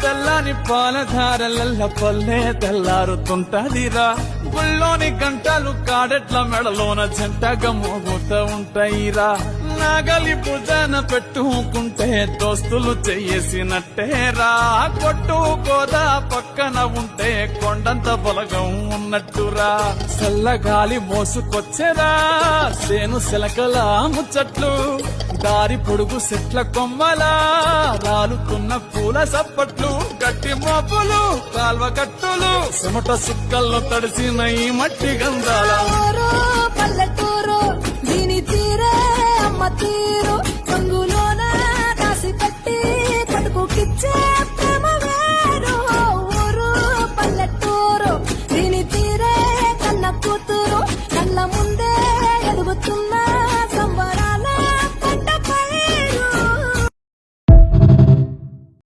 తెల్లని పాలధారలల్ల పల్లె తెల్లారుతుంటదిరా గుళ్ళోని గంటలు కాడెట్ల మెడలోన జంటగా మోగుతూ ఉంటాయిరా నాగలి భుజాన పెట్టుకుంటే దోస్తులు చెయ్యేసినట్టేరా కొట్టు గోదా పక్కన ఉంటే కొండంత బలగం ఉన్నట్టురా చల్లగాలి మోసుకొచ్చెరా సేను శిలకల ముచ్చట్లు దారి పొడుగు చెట్ల కొమ్మలా రాలుతున్న పూల సప్పట్లు గట్టి మోపులు కాల్వ కట్టులు చెమట సుక్కల్లో తడిసిన ఈ మట్టి గంధాల పల్లెటూరు దీని తీరే అమ్మ తీరు